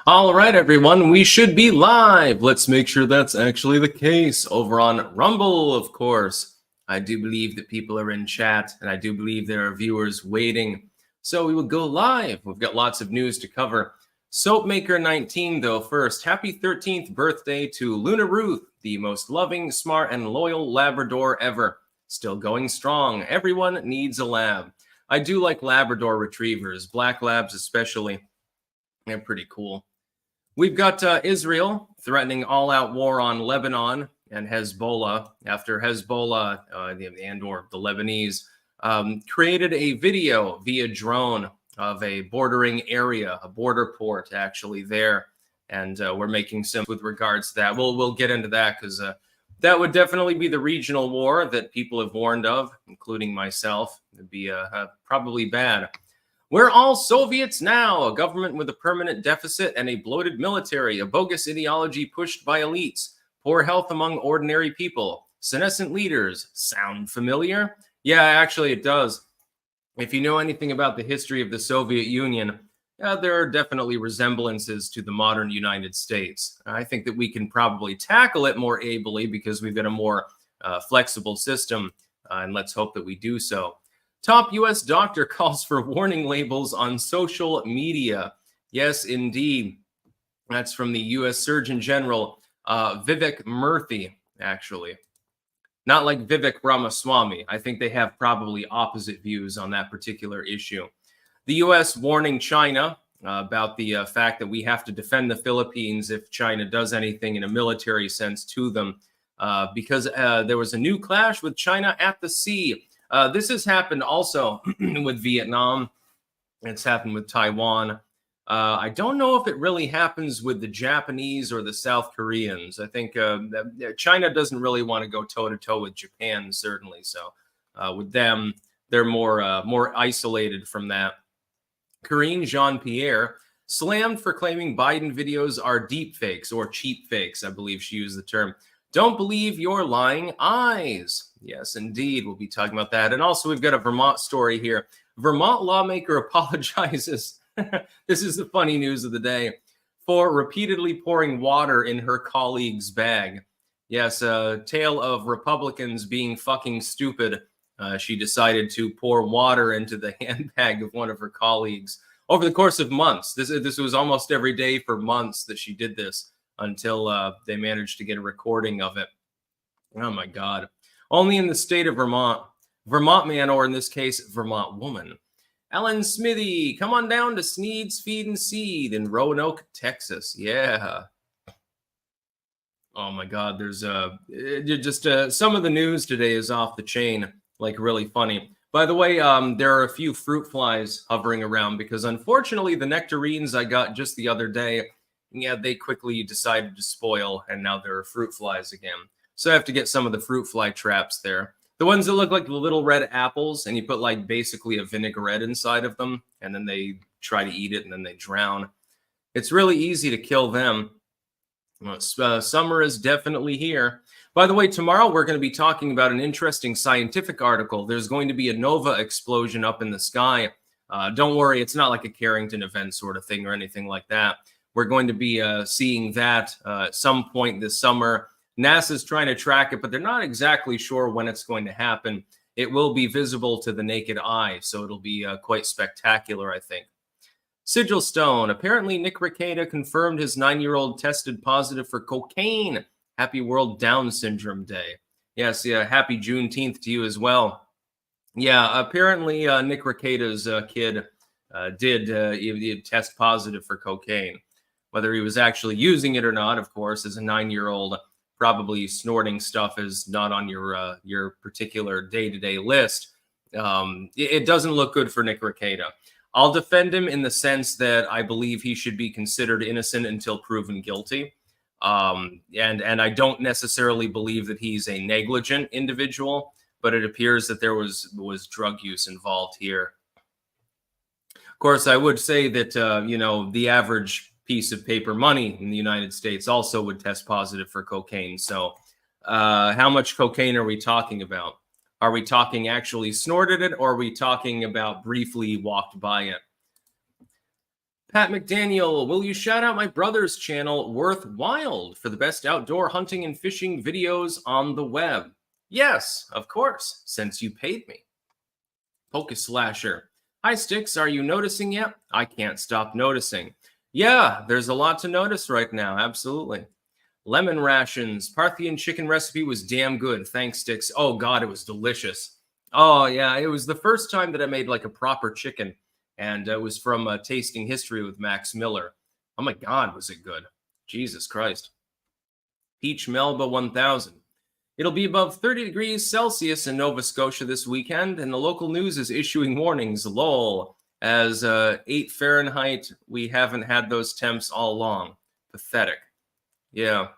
All right, everyone, we should be live. Let's make sure that's actually the case over on Rumble, of course. I do believe that people are in chat, and I do believe there are viewers waiting. So we will go live. We've got lots of news to cover. Soapmaker19, though, first. Happy 13th birthday to Luna Ruth, the most loving, smart, and loyal Labrador ever. Still going strong. Everyone needs a lab. I do like Labrador retrievers, black labs especially. They're pretty cool. We've got Israel threatening all-out war on Lebanon and Hezbollah after Hezbollah and/or the Lebanese created a video via drone of a bordering area, a border port actually there, and we're making some with regards to that. We'll get into that because that would definitely be the regional war that people have warned of, including myself. It'd be probably bad. We're all Soviets now, a government with a permanent deficit and a bloated military, a bogus ideology pushed by elites, poor health among ordinary people, senescent leaders. Sound familiar? Yeah, actually it does. If you know anything about the history of the Soviet Union, there are definitely resemblances to the modern United States. I think that we can probably tackle it more ably because we've got a more flexible system, and let's hope that we do so. Top U.S. doctor calls for warning labels on social media. Yes, indeed. That's from the U.S. Surgeon General, Vivek Murthy, actually. Not like Vivek Ramaswamy. I think they have probably opposite views on that particular issue. The U.S. warning China about the fact that we have to defend the Philippines if China does anything in a military sense to them, because there was a new clash with China at the sea. This has happened also with Vietnam. It's happened with Taiwan. I don't know if it really happens with the Japanese or the South Koreans. I think China doesn't really want to go toe-to-toe with Japan, certainly. So with them, they're more isolated from that. Karine Jean-Pierre slammed for claiming Biden videos are deep fakes or cheap fakes. I believe she used the term. Don't believe your lying eyes. Yes, indeed. We'll be talking about that. And also, we've got a Vermont story here. Vermont lawmaker apologizes. This is the funny news of the day. For repeatedly pouring water in her colleague's bag. Yes, a tale of Republicans being fucking stupid. She decided to pour water into the handbag of one of her colleagues over the course of months. This was almost every day for months that she did this, until they managed to get a recording of it. Oh my God. Only in the state of Vermont. Vermont man, or in this case, Vermont woman. Ellen Smithy, come on down to Sneed's Feed and Seed in Roanoke, Texas. Yeah. Oh my God. There's just some of the news today is off the chain, like really funny. By the way, there are a few fruit flies hovering around because unfortunately the nectarines I got just the other day, yeah, they quickly decided to spoil, and now there are fruit flies again. So I have to get some of the fruit fly traps there. The ones that look like the little red apples, and you put like basically a vinaigrette inside of them, and then they try to eat it, and then they drown. It's really easy to kill them. Summer is definitely here. By the way, tomorrow we're going to be talking about an interesting scientific article. There's going to be a nova explosion up in the sky. Don't worry, it's not like a Carrington event sort of thing or anything like that. We're going to be seeing that at some point this summer. NASA's trying to track it, but they're not exactly sure when it's going to happen. It will be visible to the naked eye, so it'll be quite spectacular, I think. Sigil Stone. Apparently, Nick Rekieta confirmed his 9-year-old tested positive for cocaine. Happy World Down Syndrome Day. Yes, yeah, happy Juneteenth to you as well. Yeah, apparently Nick Rekieta's kid did test positive for cocaine. Whether he was actually using it or not, of course, as a 9-year-old, probably snorting stuff is not on your particular day-to-day list. It doesn't look good for Nick Rekieta. I'll defend him in the sense that I believe he should be considered innocent until proven guilty. And I don't necessarily believe that he's a negligent individual, but it appears that there was drug use involved here. Of course, I would say that, the average piece of paper money in the United States also would test positive for cocaine. So how much cocaine are we talking about? Are we talking actually snorted it, or are we talking about briefly walked by it? Pat McDaniel, will you shout out my brother's channel, Worth Wild, for the best outdoor hunting and fishing videos on the web? Yes, of course, since you paid me. Focus Slasher. Hi, Sticks. Are you noticing yet? I can't stop noticing. Yeah, there's a lot to notice right now. Absolutely. Lemon rations. Parthian chicken recipe was damn good. Thanks, Sticks. Oh, God, it was delicious. Oh, yeah. It was the first time that I made like a proper chicken. And it was from Tasting History with Max Miller. Oh, my God, was it good. Jesus Christ. Peach Melba 1000. It'll be above 30 degrees Celsius in Nova Scotia this weekend, and the local news is issuing warnings, lol, as 8 Fahrenheit, we haven't had those temps all along. Pathetic. Yeah.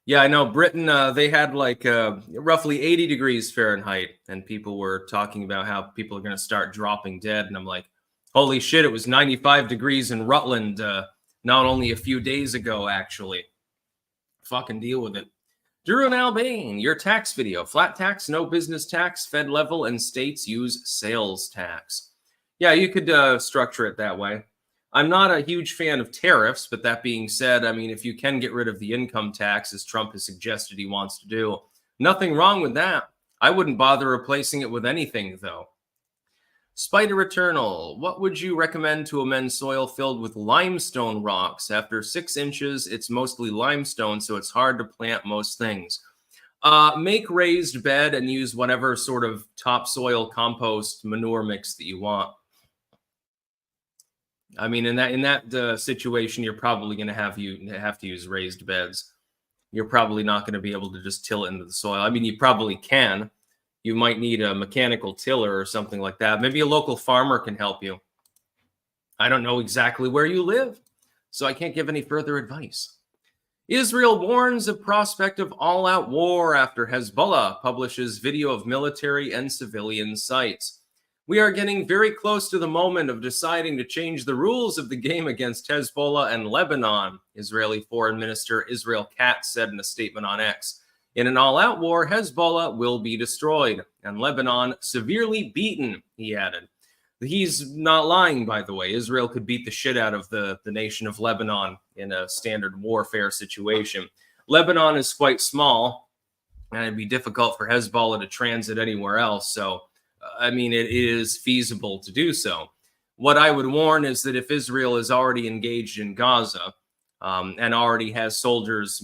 Yeah, I know. Britain, they had like roughly 80 degrees Fahrenheit, and people were talking about how people are going to start dropping dead, and I'm like, holy shit, it was 95 degrees in Rutland not only a few days ago, actually. Fucking deal with it. Drew and Albane, your tax video. Flat tax, no business tax, Fed level, and states use sales tax. Yeah, you could structure it that way. I'm not a huge fan of tariffs, but that being said, I mean, if you can get rid of the income tax, as Trump has suggested he wants to do, nothing wrong with that. I wouldn't bother replacing it with anything, though. Spider Eternal, what would you recommend to amend soil filled with limestone rocks? After 6 inches, it's mostly limestone, so it's hard to plant most things. Make raised bed and use whatever sort of topsoil compost manure mix that you want. I mean, in that situation, you're probably going to have to use raised beds. You're probably not going to be able to just till it into the soil. I mean, you probably can. You might need a mechanical tiller or something like that. Maybe a local farmer can help you. I don't know exactly where you live, so I can't give any further advice. Israel warns of prospect of all-out war after Hezbollah publishes video of military and civilian sites. We are getting very close to the moment of deciding to change the rules of the game against Hezbollah and Lebanon, Israeli Foreign Minister Israel Katz said in a statement on X. In an all-out war, Hezbollah will be destroyed, and Lebanon severely beaten, he added. He's not lying, by the way. Israel could beat the shit out of the nation of Lebanon in a standard warfare situation. Lebanon is quite small, and it'd be difficult for Hezbollah to transit anywhere else. So, I mean, it is feasible to do so. What I would warn is that if Israel is already engaged in Gaza, and already has soldiers,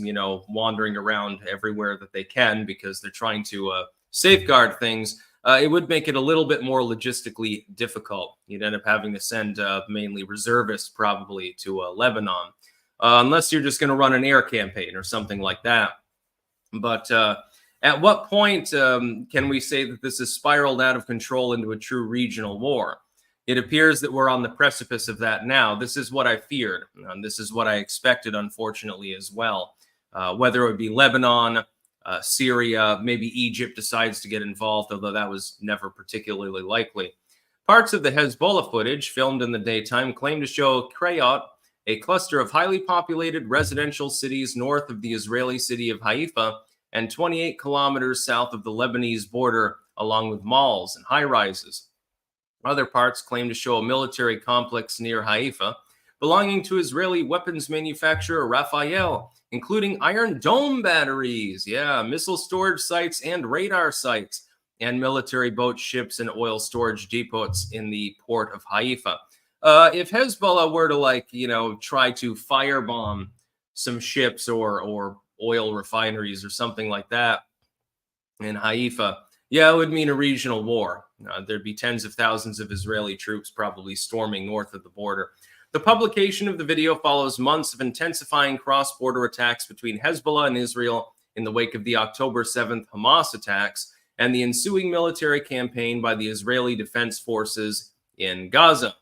wandering around everywhere that they can because they're trying to safeguard things, it would make it a little bit more logistically difficult. You'd end up having to send mainly reservists probably to Lebanon, unless you're just going to run an air campaign or something like that. But at what point can we say that this has spiraled out of control into a true regional war? It appears that we're on the precipice of that now. This is what I feared. And this is what I expected, unfortunately, as well. Whether it would be Lebanon, Syria, maybe Egypt decides to get involved, although that was never particularly likely. Parts of the Hezbollah footage filmed in the daytime claim to show Krayot, a cluster of highly populated residential cities north of the Israeli city of Haifa and 28 kilometers south of the Lebanese border, along with malls and high-rises. Other parts claim to show a military complex near Haifa, belonging to Israeli weapons manufacturer Rafael, including Iron Dome batteries, missile storage sites and radar sites, and military boats, ships, and oil storage depots in the port of Haifa. If Hezbollah were to, try to firebomb some ships or oil refineries or something like that in Haifa, it would mean a regional war. There'd be tens of thousands of Israeli troops probably storming north of the border. The publication of the video follows months of intensifying cross-border attacks between Hezbollah and Israel in the wake of the October 7th Hamas attacks and the ensuing military campaign by the Israeli Defense Forces in Gaza.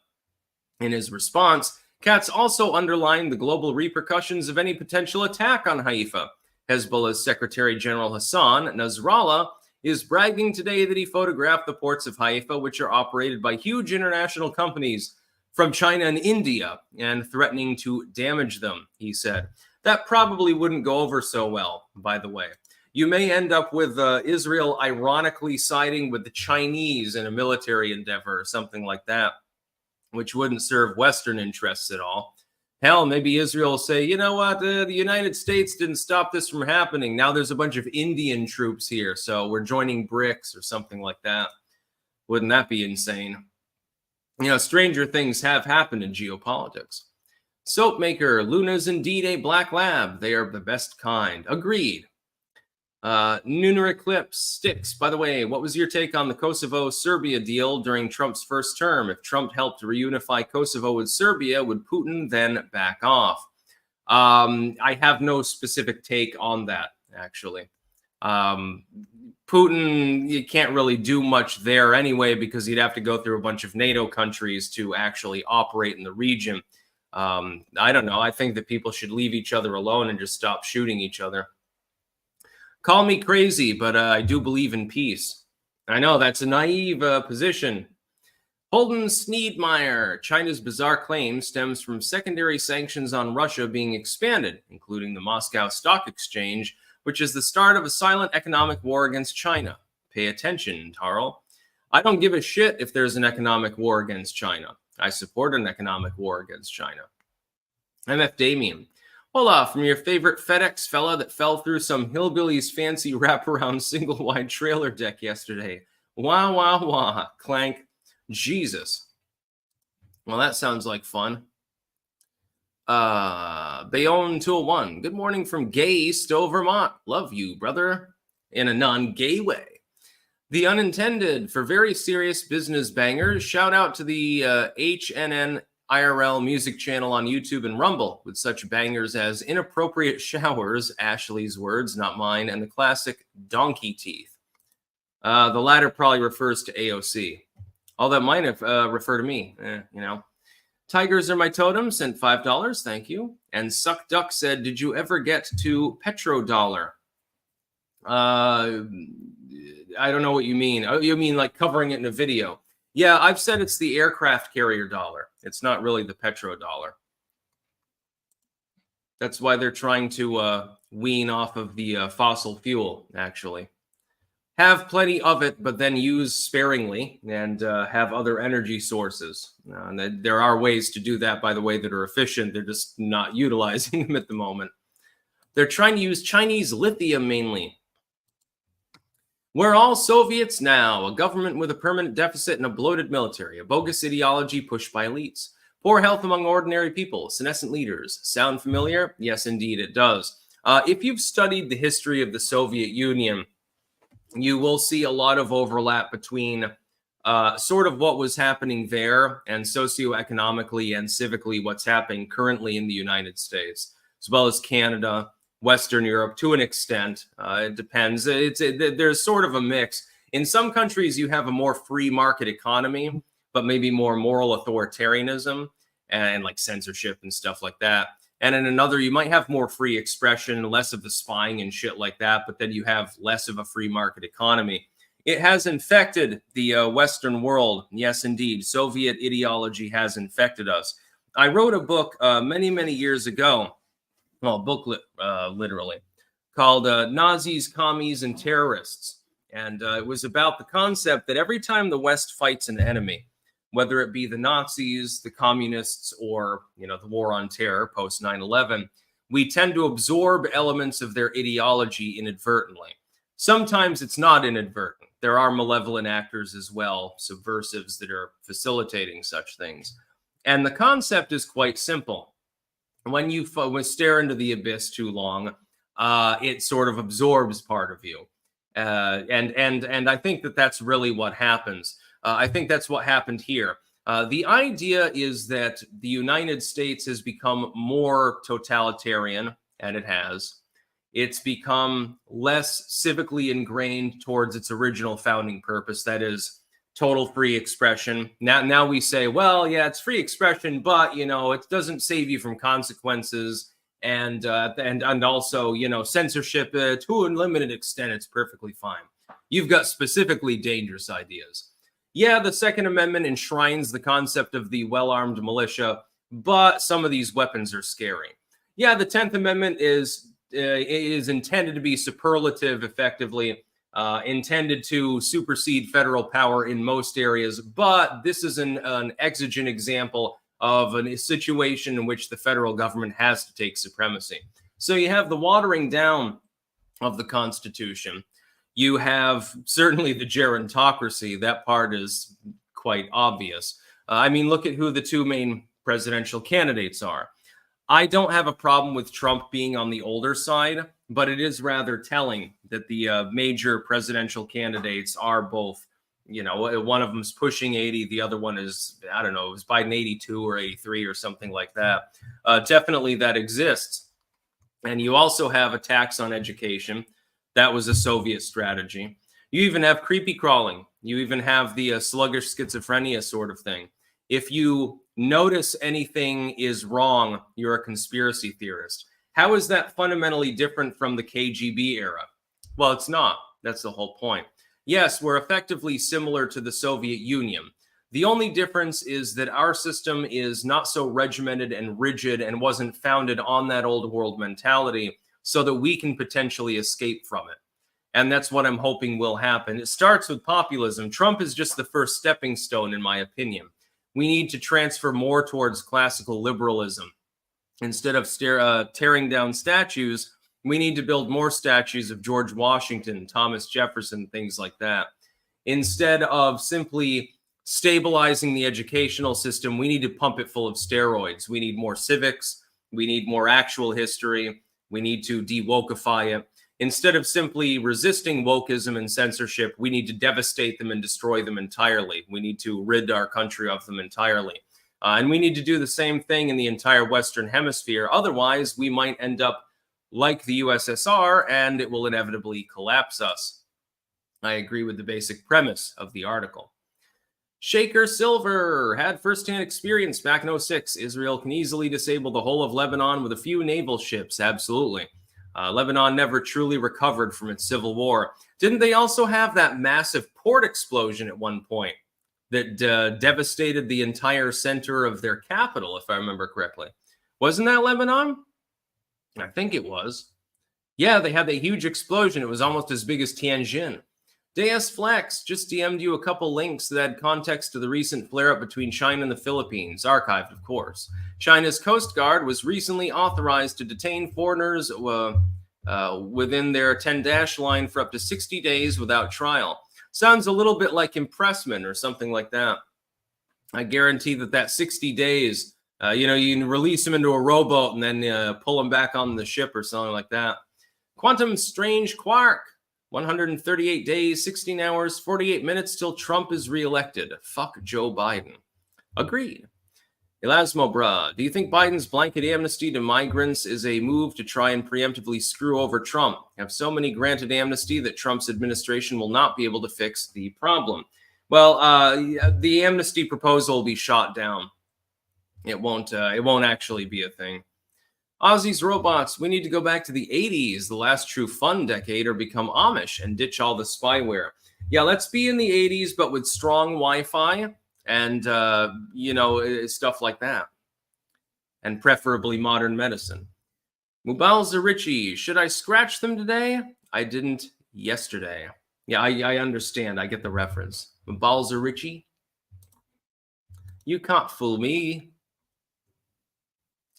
In his response, Katz also underlined the global repercussions of any potential attack on Haifa. Hezbollah's Secretary General Hassan Nasrallah is bragging today that he photographed the ports of Haifa, which are operated by huge international companies from China and India, and threatening to damage them, he said. That probably wouldn't go over so well, by the way. You may end up with Israel ironically siding with the Chinese in a military endeavor or something like that. which wouldn't serve Western interests at all. Hell, maybe Israel will say, you know what, the United States didn't stop this from happening. Now there's a bunch of Indian troops here, so we're joining BRICS or something like that. Wouldn't that be insane? You know, stranger things have happened in geopolitics. Soap maker, Luna's indeed a black lab. They are the best kind. Agreed. Lunar eclipse sticks. By the way, what was your take on the Kosovo-Serbia deal during Trump's first term? If Trump helped reunify Kosovo with Serbia, would Putin then back off? I have no specific take on that, actually. Putin, you can't really do much there anyway, because he'd have to go through a bunch of NATO countries to actually operate in the region. I don't know. I think that people should leave each other alone and just stop shooting each other. Call me crazy, but I do believe in peace. I know that's a naive position. Holden Sneedmeyer, China's bizarre claim stems from secondary sanctions on Russia being expanded, including the Moscow Stock Exchange, which is the start of a silent economic war against China. Pay attention, Tarl. I don't give a shit if there's an economic war against China. I support an economic war against China. MF Damien. Hola, from your favorite FedEx fella that fell through some hillbilly's fancy wraparound single-wide trailer deck yesterday. Wah, wah, wah. Clank. Jesus. Well, that sounds like fun. Bayonne 201. Good morning from gay Stowe, Vermont. Love you, brother. In a non-gay way. The unintended for very serious business bangers. Shout out to the HNN IRL music channel on YouTube and Rumble with such bangers as Inappropriate Showers, Ashley's words, not mine, and the classic Donkey Teeth. The latter probably refers to AOC. All that might have refer to me, you know. Tigers are my totem, sent $5, thank you. And Suck Duck said, did you ever get to petrodollar? I don't know what you mean. Oh, you mean like covering it in a video? Yeah, I've said it's the aircraft carrier dollar. It's not really the petrodollar. That's why they're trying to wean off of the fossil fuel, actually. Have plenty of it, but then use sparingly and have other energy sources. And there are ways to do that, by the way, that are efficient. They're just not utilizing them at the moment. They're trying to use Chinese lithium mainly. We're all Soviets now, a government with a permanent deficit and a bloated military, a bogus ideology pushed by elites, poor health among ordinary people, senescent leaders. Sound familiar? Yes, indeed, it does. If you've studied the history of the Soviet Union, you will see a lot of overlap between sort of what was happening there and socioeconomically and civically what's happening currently in the United States, as well as Canada, Western Europe to an extent. It depends. There's sort of a mix. In some countries, you have a more free market economy, but maybe more moral authoritarianism and like censorship and stuff like that. And in another, you might have more free expression, less of the spying and shit like that, but then you have less of a free market economy. It has infected the Western world. Yes, indeed. Soviet ideology has infected us. I wrote a book many, many years ago. Well, booklet, literally, called Nazis, Commies, and Terrorists. And it was about the concept that every time the West fights an enemy, whether it be the Nazis, the communists, or, you know, the war on terror post 9/11, we tend to absorb elements of their ideology inadvertently. Sometimes it's not inadvertent. There are malevolent actors as well, subversives that are facilitating such things. And the concept is quite simple. When you stare into the abyss too long, it sort of absorbs part of you. And I think that that's really what happens. I think that's what happened here. The idea is that the United States has become more totalitarian, and it has. It's become less civically ingrained towards its original founding purpose, that is, total free expression. Now we say, well, yeah, it's free expression, but, you know, it doesn't save you from consequences. And also, you know, censorship to a limited extent, it's perfectly fine. You've got specifically dangerous ideas. Yeah, the Second Amendment enshrines the concept of the well-armed militia, but some of these weapons are scary. Yeah, the 10th Amendment is intended to be superlative effectively, intended to supersede federal power in most areas. But this is an exigent example of a situation in which the federal government has to take supremacy. So you have the watering down of the Constitution. You have certainly the gerontocracy. That part is quite obvious. I mean, look at who the two main presidential candidates are. I don't have a problem with Trump being on the older side, but it is rather telling that the major presidential candidates are both, one of them's pushing 80, the other one is, I don't know, it was Biden 82 or 83 or something like that. Definitely that exists. And you also have a tax on education. That was a Soviet strategy. You even have creepy crawling. You even have the sluggish schizophrenia sort of thing. If you notice anything is wrong, you're a conspiracy theorist. How is that fundamentally different from the KGB era? Well, it's not. That's the whole point. Yes, we're effectively similar to the Soviet Union. The only difference is that our system is not so regimented and rigid and wasn't founded on that old world mentality so that we can potentially escape from it. And that's what I'm hoping will happen. It starts with populism. Trump is just the first stepping stone, in my opinion. We need to transfer more towards classical liberalism. Instead of tearing down statues, we need to build more statues of George Washington, Thomas Jefferson, things like that. Instead of simply stabilizing the educational system, we need to pump it full of steroids. We need more civics. We need more actual history. We need to de-wokeify it. Instead of simply resisting wokeism and censorship, we need to devastate them and destroy them entirely. We need to rid our country of them entirely. And we need to do the same thing in the entire Western Hemisphere. Otherwise, we might end up like the USSR, and it will inevitably collapse us. I agree with the basic premise of the article. Shaker Silver had firsthand experience back in 06. Israel can easily disable the whole of Lebanon with a few naval ships. Absolutely. Lebanon never truly recovered from its civil war. Didn't they also have that massive port explosion at one point that devastated the entire center of their capital, if I remember correctly? Wasn't that Lebanon? I think it was. Yeah, they had that huge explosion. It was almost as big as Tianjin. Deus Flex just DM'd you a couple links that add context to the recent flare-up between China and the Philippines, archived, of course. China's Coast Guard was recently authorized to detain foreigners within their 10-dash line for up to 60 days without trial. Sounds a little bit like impressment or something like that. I guarantee that 60 days, you can release them into a rowboat and then pull them back on the ship or something like that. Quantum Strange Quark. 138 days, 16 hours, 48 minutes till Trump is reelected. Fuck Joe Biden. Agreed. Elasmo Bruh, do you think Biden's blanket amnesty to migrants is a move to try and preemptively screw over Trump? Have so many granted amnesty that Trump's administration will not be able to fix the problem. Well, the amnesty proposal will be shot down. It won't actually be a thing. Ozzy's Robots, we need to go back to the 80s, the last true fun decade, or become Amish and ditch all the spyware. Yeah, let's be in the 80s, but with strong Wi-Fi and, stuff like that. And preferably modern medicine. Mubalza Richie, should I scratch them today? I didn't yesterday. Yeah, I understand. I get the reference. Mubalza Richie? You can't fool me.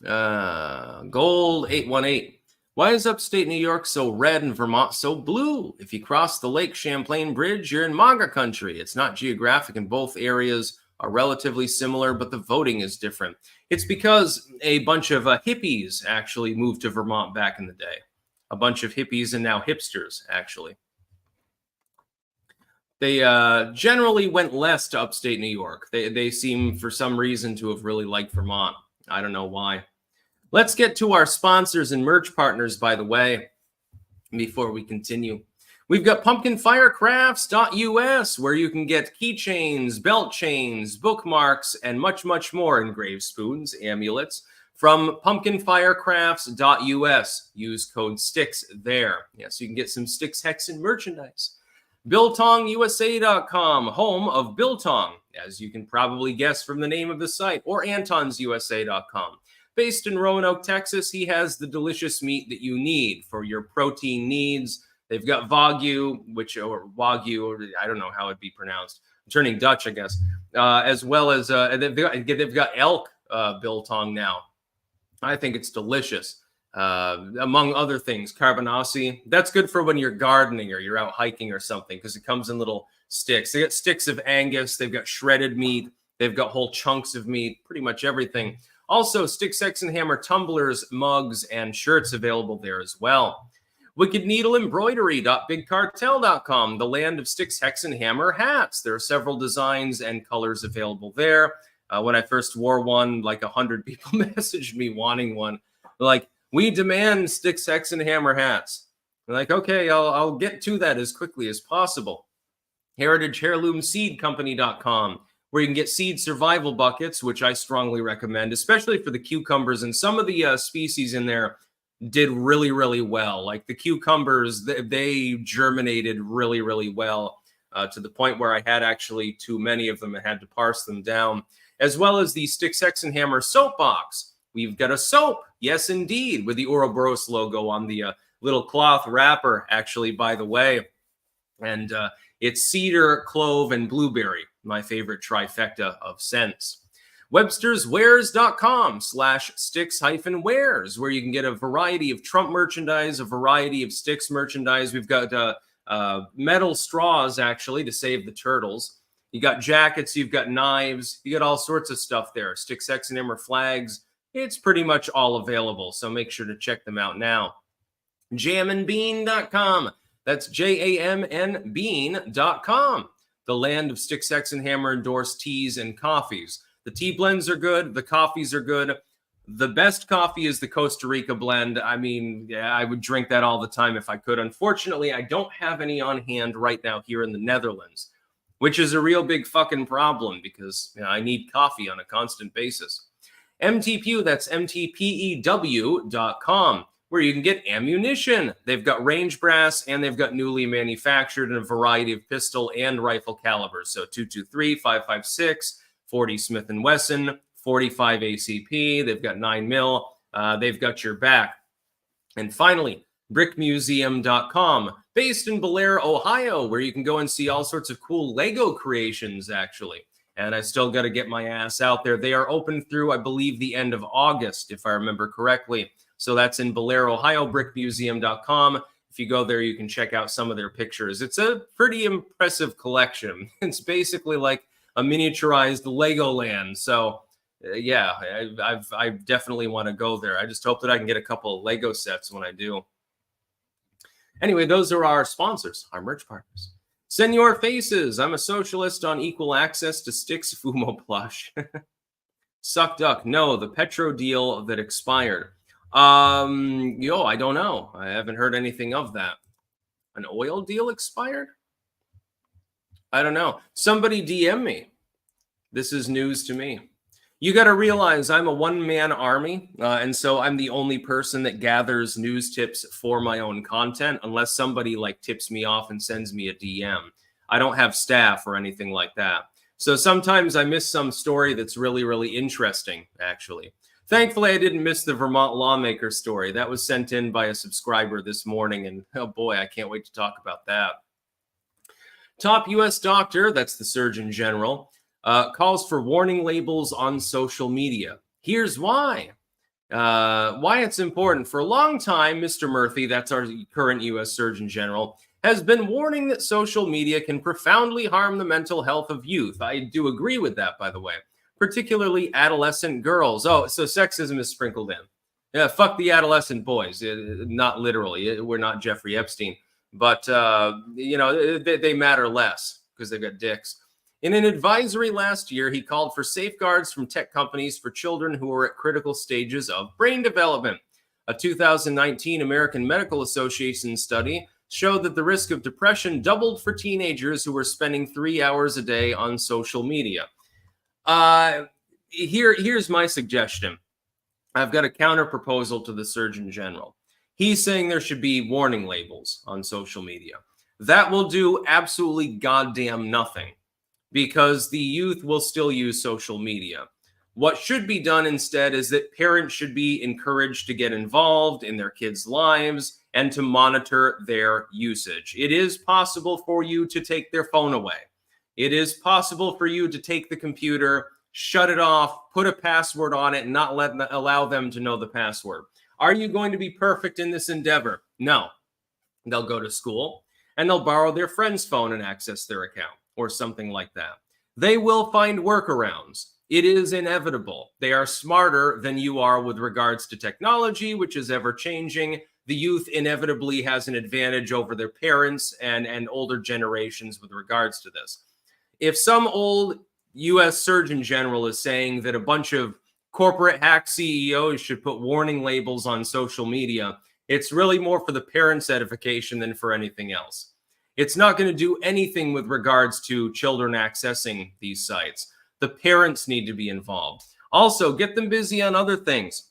Gold 818. Why is upstate New York so red and Vermont so blue? If you cross the Lake Champlain Bridge, you're in MAGA country. It's not geographic, and both areas are relatively similar, but the voting is different. It's because a bunch of hippies actually moved to Vermont back in the day. A bunch of hippies and now hipsters, actually. They generally went less to upstate New York. They seem, for some reason, to have really liked Vermont. I don't know why. Let's get to our sponsors and merch partners, by the way, before we continue. We've got pumpkinfirecrafts.us, where you can get keychains, belt chains, bookmarks, and much, much more, engraved spoons, amulets, from pumpkinfirecrafts.us. Use code STICKS there. Yeah, so you can get some Sticks Hexen merchandise. BiltongUSA.com, home of Biltong, as you can probably guess from the name of the site, or AntonsUSA.com. Based in Roanoke, Texas, he has the delicious meat that you need for your protein needs, They've got Wagyu, or Wagyu, or I don't know how it'd be pronounced. I'm turning Dutch, I guess. As well as they've got elk biltong now. I think it's delicious. Among other things, carbonasi. That's good for when you're gardening or you're out hiking or something, because it comes in little sticks. They got sticks of Angus. They've got shredded meat. They've got whole chunks of meat, pretty much everything. Also, Sticks, Hex, and Hammer tumblers, mugs, and shirts available there as well. Wicked Needle Embroidery.bigcartel.com, the land of Sticks, Hex, and Hammer hats. There are several designs and colors available there. When I first wore one, like 100 people messaged me wanting one. They're like, we demand Sticks, Hex, and Hammer hats. I'm like, okay, I'll get to that as quickly as possible. HeritageHeirloomSeedCompany.com, where you can get seed survival buckets, which I strongly recommend, especially for the cucumbers. And some of the species in there did really, really well. Like the cucumbers, they germinated really, really well, to the point where I had actually too many of them and had to parse them down. As well as the Sticks, Hex, and Hammer soap box. We've got a soap, yes, indeed, with the Ouroboros logo on the little cloth wrapper, actually, by the way. And it's cedar, clove, and blueberry, my favorite trifecta of scents. Webster'sWares.com/sticks-wares, where you can get a variety of Trump merchandise, a variety of Sticks merchandise. We've got metal straws, actually, to save the turtles. You got jackets, you've got knives, you got all sorts of stuff there. Sticks, Hex, and Hammer flags. It's pretty much all available, so make sure to check them out now. Jamandbean.com. That's JAMN the land of Sticks, Hex, and Hammer endorsed teas and coffees. The tea blends are good. The coffees are good. The best coffee is the Costa Rica blend. I mean, yeah, I would drink that all the time if I could. Unfortunately, I don't have any on hand right now here in the Netherlands, which is a real big fucking problem because I need coffee on a constant basis. MTPew, that's MTPEW.com, where you can get ammunition. They've got range brass and they've got newly manufactured in a variety of pistol and rifle calibers. So 223, 5.56, 40 Smith & Wesson, 45 ACP. They've got 9 mil. They've got your back. And finally, brickmuseum.com, based in Blair, Ohio, where you can go and see all sorts of cool Lego creations, actually. And I still got to get my ass out there. They are open through, I believe, the end of August, if I remember correctly. So that's in Blair, Ohio, brickmuseum.com. If you go there, you can check out some of their pictures. It's a pretty impressive collection. It's basically like a miniaturized Legoland. So yeah, I definitely want to go there. I just hope that I can get a couple of Lego sets when I do. Anyway, those are our sponsors, our merch partners. Senor Faces, I'm a socialist on equal access to Sticks Fumo plush. Suck Duck, no, the Petro deal that expired. I don't know. I haven't heard anything of that. An oil deal expired? I don't know. Somebody DM me. This is news to me. You got to realize I'm a one-man army, and so I'm the only person that gathers news tips for my own content, unless somebody like tips me off and sends me a DM. I don't have staff or anything like that. So sometimes I miss some story that's really, really interesting, actually. Thankfully, I didn't miss the Vermont lawmaker story. That was sent in by a subscriber this morning, and oh boy, I can't wait to talk about that. Top U.S. doctor, that's the Surgeon General, calls for warning labels on social media. Here's why. Why it's important. For a long time, Mr. Murphy, that's our current U.S. Surgeon General, has been warning that social media can profoundly harm the mental health of youth. I do agree with that, by the way, particularly adolescent girls. Oh, so sexism is sprinkled in. Yeah, fuck the adolescent boys. Not literally. We're not Jeffrey Epstein. But, they matter less because they've got dicks. In an advisory last year, he called for safeguards from tech companies for children who are at critical stages of brain development. A 2019 American Medical Association study showed that the risk of depression doubled for teenagers who were spending 3 hours a day on social media. Here's my suggestion. I've got a counter proposal to the Surgeon General. He's saying there should be warning labels on social media. That will do absolutely goddamn nothing, because the youth will still use social media. What should be done instead is that parents should be encouraged to get involved in their kids' lives and to monitor their usage. It is possible for you to take their phone away. It is possible for you to take the computer, shut it off, put a password on it, and not allow them to know the password. Are you going to be perfect in this endeavor? No. They'll go to school and they'll borrow their friend's phone and access their account or something like that. They will find workarounds. It is inevitable. They are smarter than you are with regards to technology, which is ever changing. The youth inevitably has an advantage over their parents and older generations with regards to this. If some old US Surgeon General is saying that a bunch of corporate hack CEOs should put warning labels on social media, it's really more for the parents' edification than for anything else. It's not going to do anything with regards to children accessing these sites. The parents need to be involved. Also, get them busy on other things.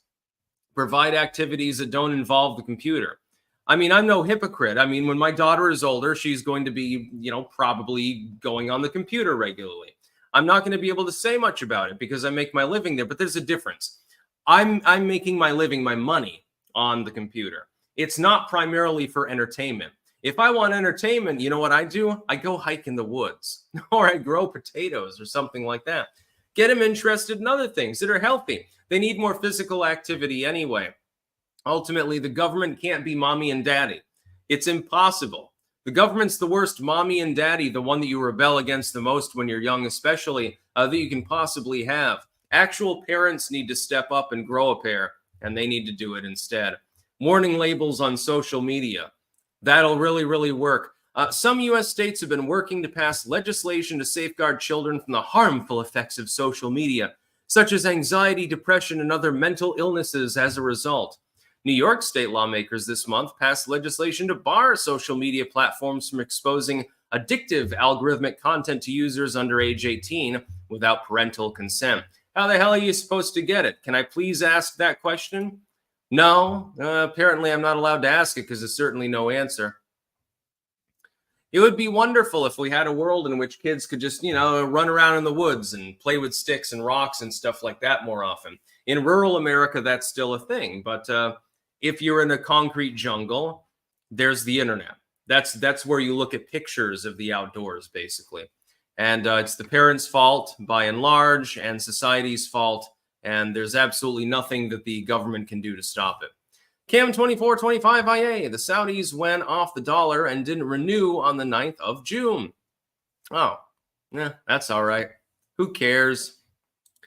Provide activities that don't involve the computer. I mean, I'm no hypocrite. I mean, when my daughter is older, she's going to be, probably going on the computer regularly. I'm not going to be able to say much about it because I make my living there, but there's a difference. I'm making my living, my money on the computer. It's not primarily for entertainment. If I want entertainment, you know what I do? I go hike in the woods or I grow potatoes or something like that. Get them interested in other things that are healthy. They need more physical activity anyway. Ultimately, the government can't be mommy and daddy. It's impossible. The government's the worst mommy and daddy, the one that you rebel against the most when you're young, especially, that you can possibly have. Actual parents need to step up and grow a pair, and they need to do it instead. Warning labels on social media. That'll really, really work. Some U.S. states have been working to pass legislation to safeguard children from the harmful effects of social media, such as anxiety, depression, and other mental illnesses as a result. New York state lawmakers this month passed legislation to bar social media platforms from exposing addictive algorithmic content to users under age 18 without parental consent. How the hell are you supposed to get it? Can I please ask that question? No, apparently I'm not allowed to ask it because there's certainly no answer. It would be wonderful if we had a world in which kids could just, run around in the woods and play with sticks and rocks and stuff like that more often. In rural America, that's still a thing. But if you're in a concrete jungle, there's the internet. That's where you look at pictures of the outdoors, basically. And it's the parents' fault by and large and society's fault. And there's absolutely nothing that the government can do to stop it. Cam 2425IA, the Saudis went off the dollar and didn't renew on the 9th of June. Oh, that's all right. Who cares?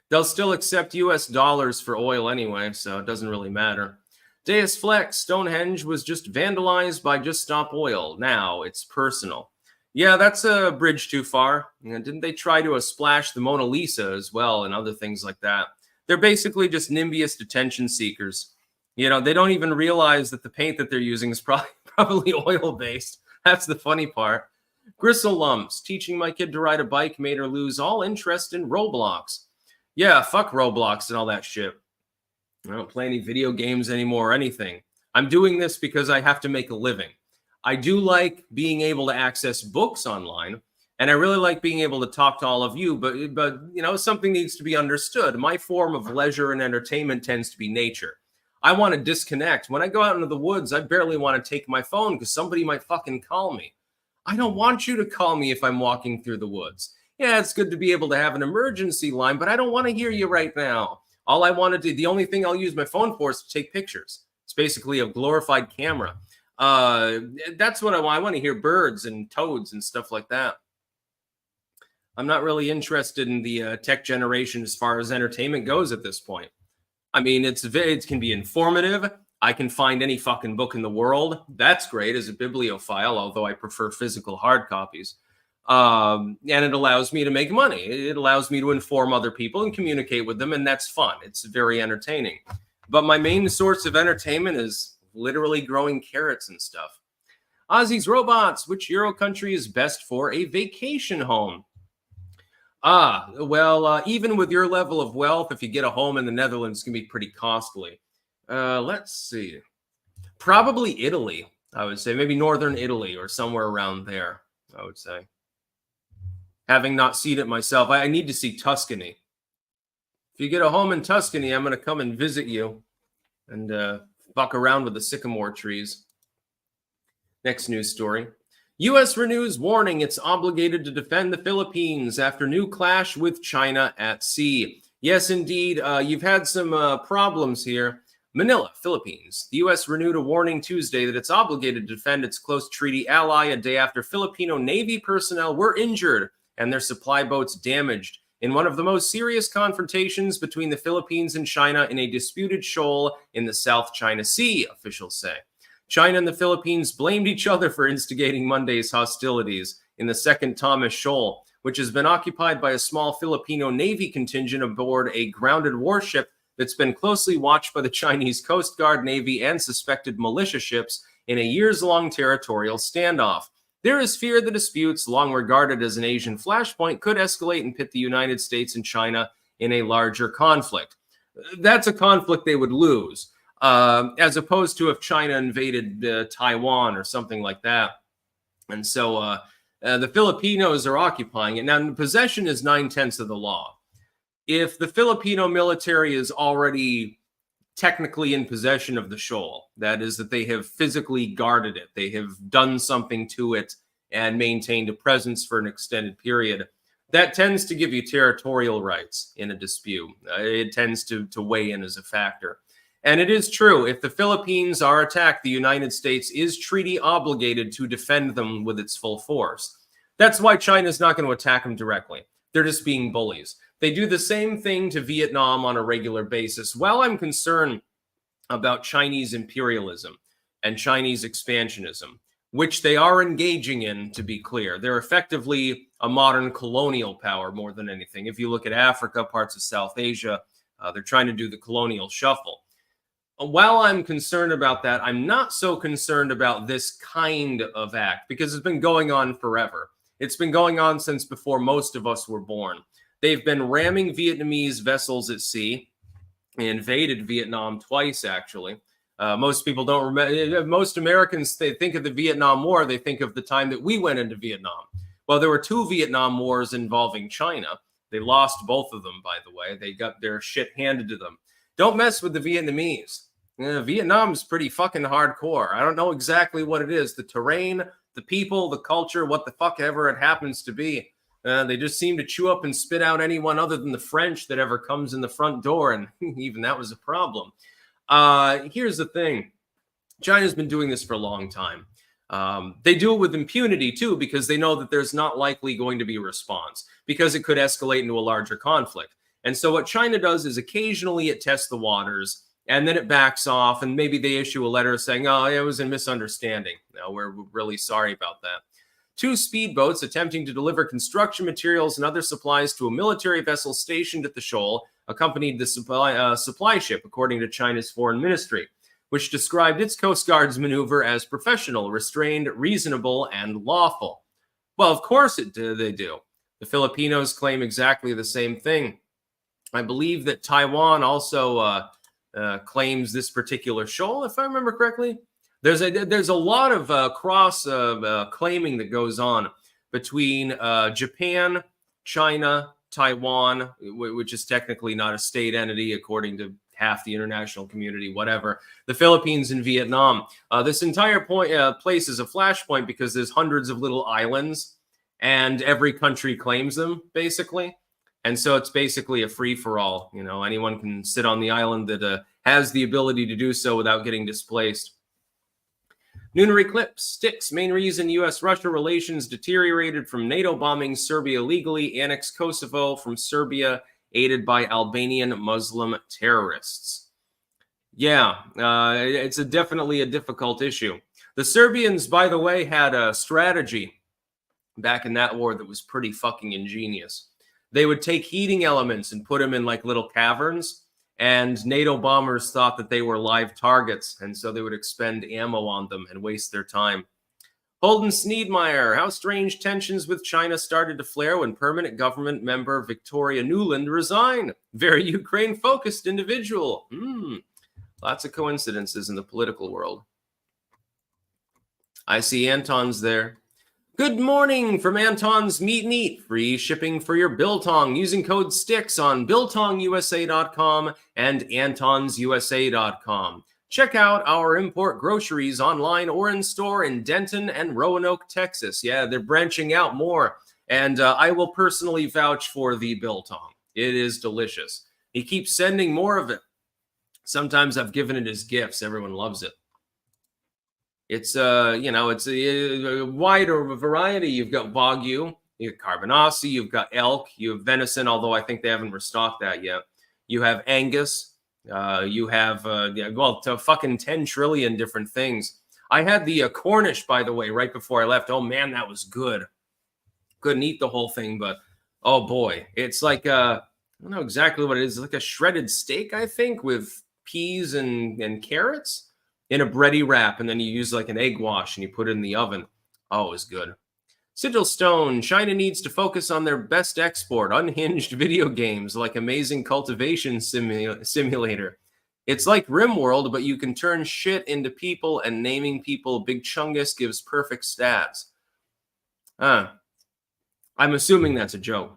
They'll still accept US dollars for oil anyway, so it doesn't really matter. Deus Flex, Stonehenge was just vandalized by Just Stop Oil. Now it's personal. Yeah, that's a bridge too far. Didn't they try to splash the Mona Lisa as well and other things like that? They're basically just NIMBYist attention seekers. They don't even realize that the paint that they're using is probably oil-based. That's the funny part. Gristle lumps. Teaching my kid to ride a bike made her lose all interest in Roblox. Yeah, fuck Roblox and all that shit. I don't play any video games anymore or anything. I'm doing this because I have to make a living. I do like being able to access books online, and I really like being able to talk to all of you, but something needs to be understood. My form of leisure and entertainment tends to be nature. I want to disconnect. When I go out into the woods, I barely want to take my phone because somebody might fucking call me. I don't want you to call me if I'm walking through the woods. Yeah, it's good to be able to have an emergency line, but I don't want to hear you right now. All I want to do, the only thing I'll use my phone for is to take pictures. It's basically a glorified camera. That's what I want. I want to hear birds and toads and stuff like that. I'm not really interested in the tech generation as far as entertainment goes at this point. I mean, it can be informative. I can find any fucking book in the world. That's great as a bibliophile, although I prefer physical hard copies. And it allows me to make money. It allows me to inform other people and communicate with them, and that's fun. It's very entertaining. But my main source of entertainment is literally growing carrots and stuff. Ozzy's Robots, which Euro country is best for a vacation home? Even with your level of wealth, if you get a home in the Netherlands, it's going to be pretty costly. Let's see. Probably Italy, I would say. Maybe northern Italy or somewhere around there, I would say. Having not seen it myself, I need to see Tuscany. If you get a home in Tuscany, I'm going to come and visit you and fuck around with the sycamore trees. Next news story. U.S. renews warning it's obligated to defend the Philippines after new clash with China at sea. Yes, indeed. You've had some problems here. Manila, Philippines. The U.S. renewed a warning Tuesday that it's obligated to defend its close treaty ally a day after Filipino Navy personnel were injured and their supply boats damaged in one of the most serious confrontations between the Philippines and China in a disputed shoal in the South China Sea, officials say. China and the Philippines blamed each other for instigating Monday's hostilities in the Second Thomas Shoal, which has been occupied by a small Filipino Navy contingent aboard a grounded warship that's been closely watched by the Chinese Coast Guard, Navy, and suspected militia ships in a years-long territorial standoff. There is fear the disputes, long regarded as an Asian flashpoint, could escalate and pit the United States and China in a larger conflict. That's a conflict they would lose, as opposed to if China invaded Taiwan or something like that. And so the Filipinos are occupying it. Now, possession is 9/10 of the law. If the Filipino military is already technically in possession of the shoal, that is, that they have physically guarded it, they have done something to it and maintained a presence for an extended period, that tends to give you territorial rights in a dispute. It tends to weigh in as a factor. And it is true, if the Philippines are attacked, the United States is treaty obligated to defend them with its full force. That's why China's not going to attack them directly. They're just being bullies. They do the same thing to Vietnam on a regular basis. While I'm concerned about Chinese imperialism and Chinese expansionism, which they are engaging in, to be clear, they're effectively a modern colonial power more than anything. If you look at Africa, parts of South Asia, they're trying to do the colonial shuffle. While I'm concerned about that, I'm not so concerned about this kind of act because it's been going on forever. It's been going on since before most of us were born. They've been ramming Vietnamese vessels at sea. They invaded Vietnam twice, actually. Most people don't remember. Most Americans, they think of the Vietnam War, they think of the time that we went into Vietnam. Well, there were 2 Vietnam Wars involving China. They lost both of them, by the way. They got their shit handed to them. Don't mess with the Vietnamese. Vietnam is pretty fucking hardcore. I don't know exactly what it is. The terrain, the people, the culture, what the fuck ever it happens to be. They just seem to chew up and spit out anyone other than the French that ever comes in the front door. And even that was a problem. Here's the thing. China's been doing this for a long time. They do it with impunity, too, because they know that there's not likely going to be a response because it could escalate into a larger conflict. And so what China does is occasionally it tests the waters and then it backs off and maybe they issue a letter saying, oh, it was a misunderstanding. No, we're really sorry about that. 2 speedboats attempting to deliver construction materials and other supplies to a military vessel stationed at the shoal accompanied the supply ship, according to China's foreign ministry, which described its Coast Guard's maneuver as professional, restrained, reasonable, and lawful. Well, of course they do. The Filipinos claim exactly the same thing. I believe that Taiwan also claims this particular shoal, if I remember correctly. There's a lot of cross claiming that goes on between Japan, China, Taiwan, which is technically not a state entity according to half the international community, whatever, the Philippines and Vietnam. This entire place is a flashpoint because there's hundreds of little islands and every country claims them, basically. And so it's basically a free-for-all. You know, anyone can sit on the island that has the ability to do so without getting displaced. Lunar eclipse sticks. Main reason U.S.-Russia relations deteriorated from NATO bombing Serbia illegally, annexed Kosovo from Serbia, aided by Albanian Muslim terrorists. Yeah, it's definitely a difficult issue. The Serbians, by the way, had a strategy back in that war that was pretty fucking ingenious. They would take heating elements and put them in like little caverns, and NATO bombers thought that they were live targets, and so they would expend ammo on them and waste their time. Holden Sneedmeyer, how strange tensions with China started to flare when permanent government member Victoria Nuland resigned. Very Ukraine-focused individual. Lots of coincidences in the political world. I see Anton's there. Good morning from Anton's Meat and Eat. Free shipping for your biltong using code STICKS on biltongusa.com and antonsusa.com. Check out our import groceries online or in store in Denton and Roanoke, Texas. Yeah, they're branching out more. And I will personally vouch for the biltong. It is delicious. He keeps sending more of it. Sometimes I've given it as gifts. Everyone loves it. It's it's a wider variety. You've got Wagyu, you got Carbonaci, you've got elk, you have venison, although I think they haven't restocked that yet. You have Angus, you have to fucking 10 trillion different things. I had the Cornish, by the way, right before I left. Oh man, that was good. Couldn't eat the whole thing, but oh boy, it's like I don't know exactly what it is. It's like a shredded steak, I think, with peas and carrots in a bready wrap, and then you use like an egg wash and you put it in the oven. Oh, it was good. Sigil Stone, China needs to focus on their best export, unhinged video games like Amazing Cultivation Simulator. It's like RimWorld, but you can turn shit into people, and naming people Big Chungus gives perfect stats. I'm assuming that's a joke.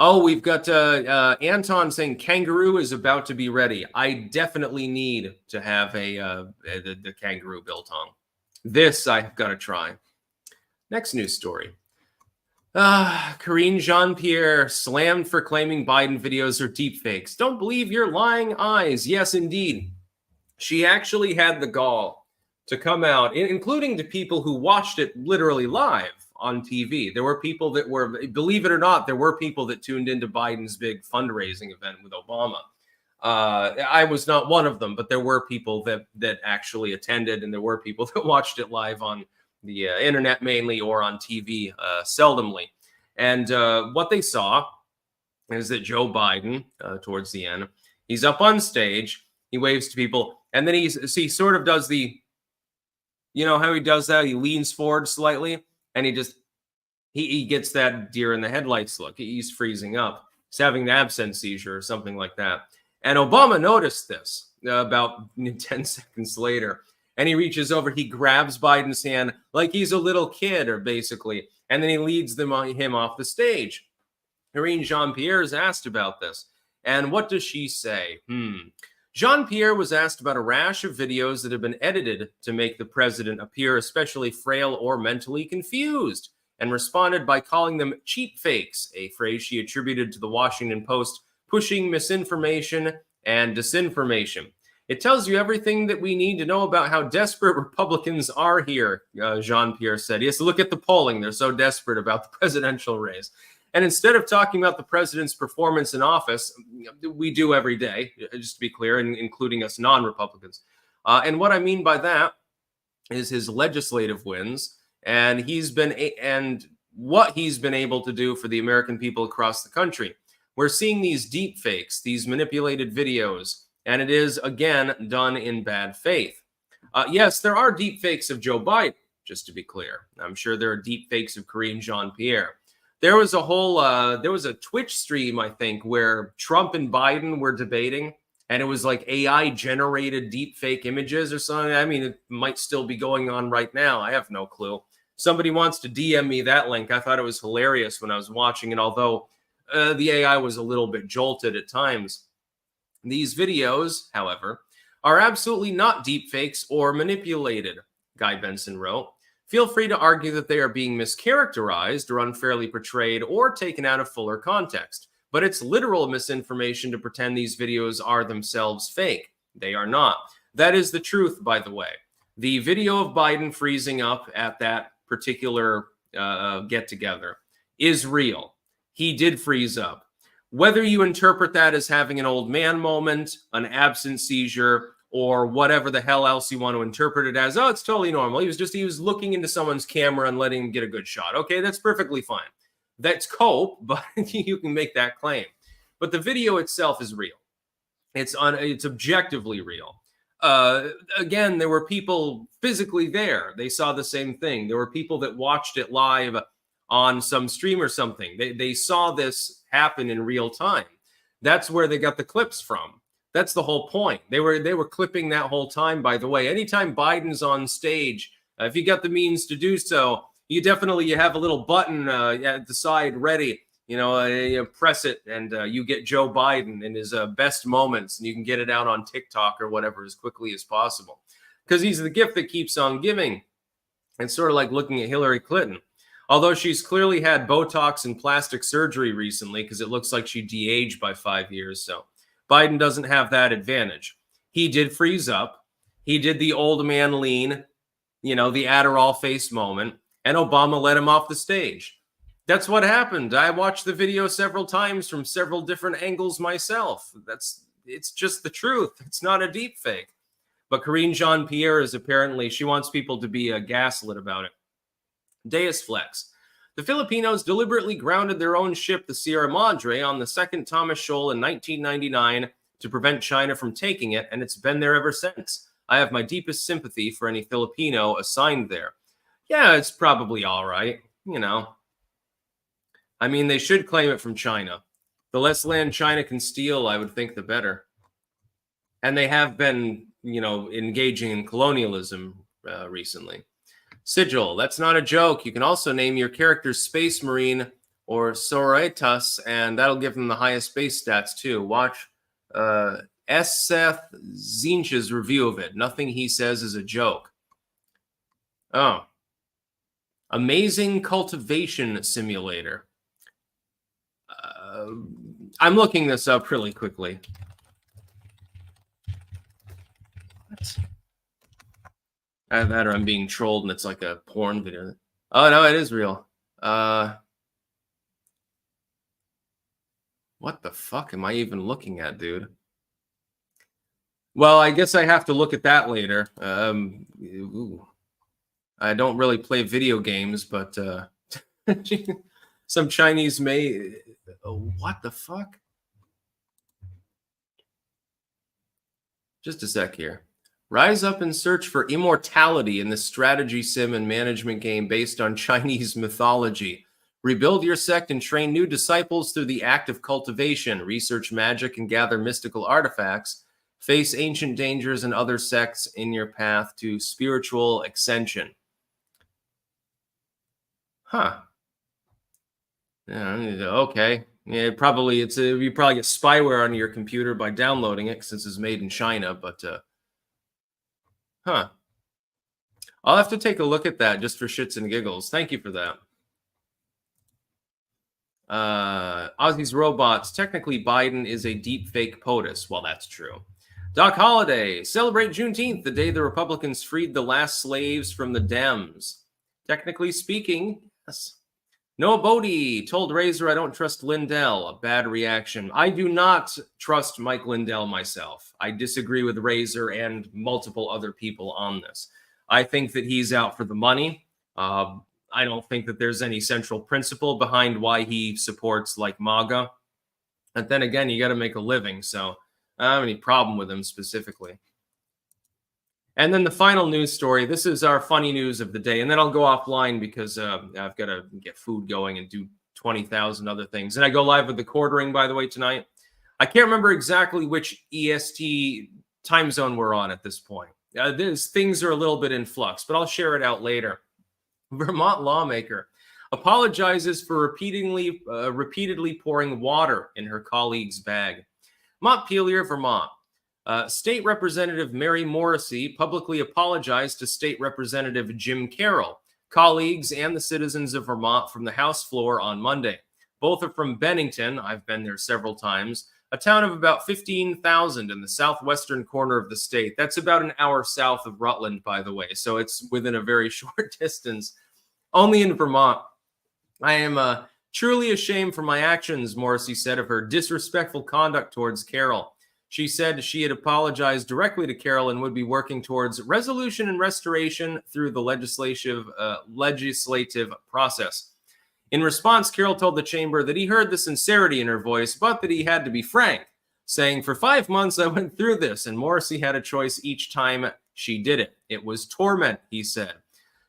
Oh, we've got Anton saying kangaroo is about to be ready. I definitely need to have the kangaroo biltong. This I've got to try. Next news story. Karine Jean-Pierre slammed for claiming Biden videos are deepfakes. Don't believe your lying eyes. Yes, indeed. She actually had the gall to come out, including to people who watched it literally live on TV. There were people that were, believe it or not, there were people that tuned into Biden's big fundraising event with Obama. I was not one of them, but there were people that actually attended, and there were people that watched it live on the internet mainly, or on TV seldomly. And what they saw is that Joe Biden, towards the end, he's up on stage, he waves to people, and then he sort of does the, you know how he does that? He leans forward slightly, and he gets that deer in the headlights look. He's freezing up. He's having an absence seizure or something like that. And Obama noticed this about 10 seconds later. And he reaches over, he grabs Biden's hand like he's a little kid, or basically, and then he leads him off the stage. Karine Jean-Pierre is asked about this. And what does she say? Jean-Pierre was asked about a rash of videos that have been edited to make the president appear especially frail or mentally confused, and responded by calling them cheap fakes, a phrase she attributed to the Washington Post pushing misinformation and disinformation. It tells you everything that we need to know about how desperate Republicans are here, Jean-Pierre said. Yes, look at the polling. They're so desperate about the presidential race. And instead of talking about the president's performance in office, we do every day, just to be clear, including us non-Republicans. And what I mean by that is his legislative wins, and what he's been able to do for the American people across the country. We're seeing these deep fakes, these manipulated videos, and it is, again, done in bad faith. Yes, there are deep fakes of Joe Biden, just to be clear. I'm sure there are deep fakes of Karine Jean-Pierre. There was a Twitch stream, I think, where Trump and Biden were debating, and it was like AI generated deep fake images or something. I mean, it might still be going on right now. I have no clue. Somebody wants to DM me that link. I thought it was hilarious when I was watching it, although the AI was a little bit jolted at times. These videos, however, are absolutely not deep fakes or manipulated, Guy Benson wrote. Feel free to argue that they are being mischaracterized or unfairly portrayed or taken out of fuller context. But it's literal misinformation to pretend these videos are themselves fake. They are not. That is the truth, by the way. The video of Biden freezing up at that particular get-together is real. He did freeze up. Whether you interpret that as having an old man moment, an absence seizure, or whatever the hell else you want to interpret it as, oh, it's totally normal. He was looking into someone's camera and letting him get a good shot. Okay, that's perfectly fine. That's cope, but you can make that claim. But the video itself is real. It's objectively real. Again, there were people physically there. They saw the same thing. There were people that watched it live on some stream or something. They saw this happen in real time. That's where they got the clips from. That's the whole point. They were clipping that whole time, by the way. Anytime Biden's on stage, if you got the means to do so, you have a little button at the side ready. You press it, and you get Joe Biden in his best moments, and you can get it out on TikTok or whatever as quickly as possible, because he's the gift that keeps on giving. It's sort of like looking at Hillary Clinton. Although she's clearly had Botox and plastic surgery recently, because it looks like she de-aged by 5 years. So Biden doesn't have that advantage. He did freeze up. He did the old man lean, the Adderall face moment, and Obama let him off the stage. That's what happened. I watched the video several times from several different angles myself. It's just the truth. It's not a deep fake. But Karine Jean-Pierre she wants people to be gaslit about it. Deus Flex. The Filipinos deliberately grounded their own ship, the Sierra Madre, on the second Thomas Shoal in 1999 to prevent China from taking it, and it's been there ever since. I have my deepest sympathy for any Filipino assigned there. Yeah, it's probably all right, I mean, they should claim it from China. The less land China can steal, I would think, the better. And they have been, engaging in colonialism recently. Sigil, that's not a joke. You can also name your character Space Marine or Sororitas, and that'll give them the highest base stats too. Watch Seth Zinch's review of it. Nothing he says is a joke. Oh. Amazing cultivation simulator. I'm looking this up really quickly. What? That or I'm being trolled and it's like a porn video. Oh, no, it is real. What the fuck am I even looking at, dude? Well, I guess I have to look at that later. I don't really play video games, but some Chinese may... What the fuck? Just a sec here. Rise up and search for immortality in this strategy sim and management game based on Chinese mythology. Rebuild your sect and train new disciples through the act of cultivation. Research magic and gather mystical artifacts. Face ancient dangers and other sects in your path to spiritual ascension. Huh. Yeah, okay. Yeah, you probably get spyware on your computer by downloading it since it's made in China, but huh. I'll have to take a look at that just for shits and giggles. Thank you for that. Ozzy's Robots. Technically, Biden is a deep fake POTUS. Well, that's true. Doc Holliday. Celebrate Juneteenth, the day the Republicans freed the last slaves from the Dems. Technically speaking, yes. Noah Bodie told Razor, I don't trust Lindell. A bad reaction. I do not trust Mike Lindell myself. I disagree with Razor and multiple other people on this. I think that he's out for the money. I don't think that there's any central principle behind why he supports like MAGA. But then again, you got to make a living. So I don't have any problem with him specifically. And then the final news story. This is our funny news of the day. And then I'll go offline because I've got to get food going and do 20,000 other things. And I go live with the quartering, by the way, tonight. I can't remember exactly which EST time zone we're on at this point. Things are a little bit in flux, but I'll share it out later. Vermont lawmaker apologizes for repeatedly pouring water in her colleague's bag. Montpelier, Vermont. State Representative Mary Morrissey publicly apologized to State Representative Jim Carroll, colleagues, and the citizens of Vermont from the House floor on Monday. Both are from Bennington. I've been there several times. A town of about 15,000 in the southwestern corner of the state. That's about an hour south of Rutland, by the way. So it's within a very short distance. Only in Vermont. I am truly ashamed for my actions, Morrissey said of her disrespectful conduct towards Carroll. She said she had apologized directly to Carroll and would be working towards resolution and restoration through the legislative process. In response, Carroll told the chamber that he heard the sincerity in her voice, but that he had to be frank, saying, "For 5 months I went through this, and Morrissey had a choice each time she did it. It was torment," he said.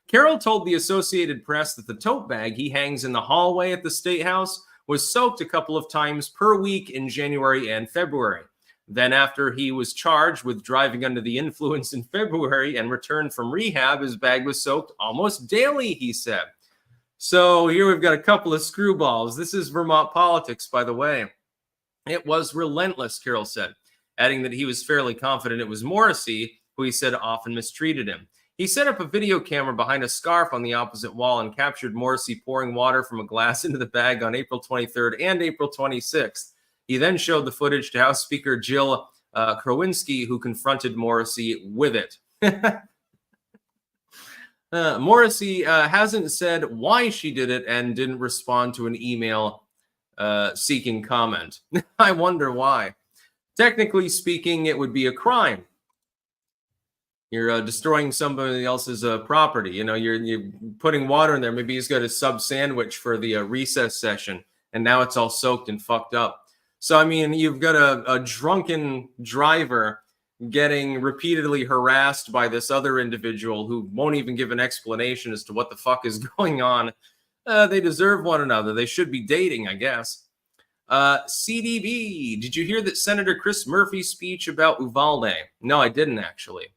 Carroll told the Associated Press that the tote bag he hangs in the hallway at the State House was soaked a couple of times per week in January and February. Then after he was charged with driving under the influence in February and returned from rehab, his bag was soaked almost daily, he said. So here we've got a couple of screwballs. This is Vermont politics, by the way. It was relentless, Carroll said, adding that he was fairly confident it was Morrissey, who he said often mistreated him. He set up a video camera behind a scarf on the opposite wall and captured Morrissey pouring water from a glass into the bag on April 23rd and April 26th. He then showed the footage to House Speaker Jill Krowinski, who confronted Morrissey with it. Morrissey hasn't said why she did it and didn't respond to an email seeking comment. I wonder why. Technically speaking, it would be a crime. You're destroying somebody else's property. You know, you're putting water in there. Maybe he's got a sub sandwich for the recess session, and now it's all soaked and fucked up. So, I mean, you've got a drunken driver getting repeatedly harassed by this other individual who won't even give an explanation as to what the fuck is going on. They deserve one another. They should be dating, I guess. CDB, did you hear that Senator Chris Murphy's speech about Uvalde? No, I didn't actually.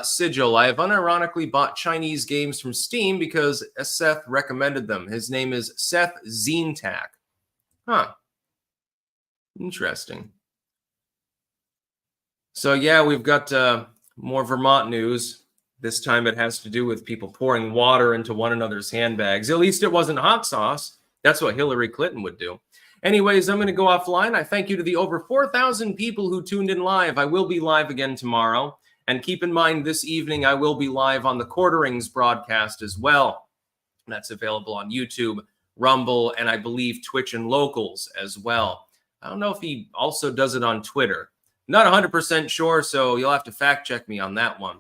Sigil, I have unironically bought Chinese games from Steam because Seth recommended them. His name is Seth Zentak. Huh. Interesting. So yeah, we've got more Vermont news. This time it has to do with people pouring water into one another's handbags. At least it wasn't hot sauce. That's what Hillary Clinton would do. Anyways, I'm going to go offline. I thank you to the over 4,000 people who tuned in live. I will be live again tomorrow. And keep in mind, this evening I will be live on the Quarterings broadcast as well. That's available on YouTube, Rumble, and I believe Twitch and Locals as well. I don't know if he also does it on Twitter. Not 100% sure, so you'll have to fact check me on that one.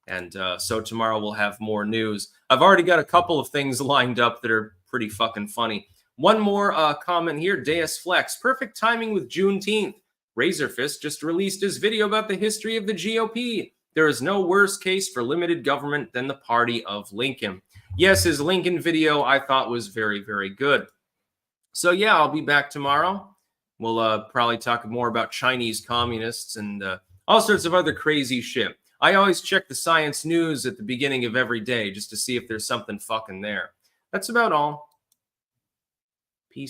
And so tomorrow we'll have more news. I've already got a couple of things lined up that are pretty fucking funny. One more comment here. Deus Flex. Perfect timing with Juneteenth. Razorfist just released his video about the history of the GOP. There is no worse case for limited government than the party of Lincoln. Yes, his Lincoln video I thought was very, very good. So yeah, I'll be back tomorrow. We'll probably talk more about Chinese communists and all sorts of other crazy shit. I always check the science news at the beginning of every day just to see if there's something fucking there. That's about all.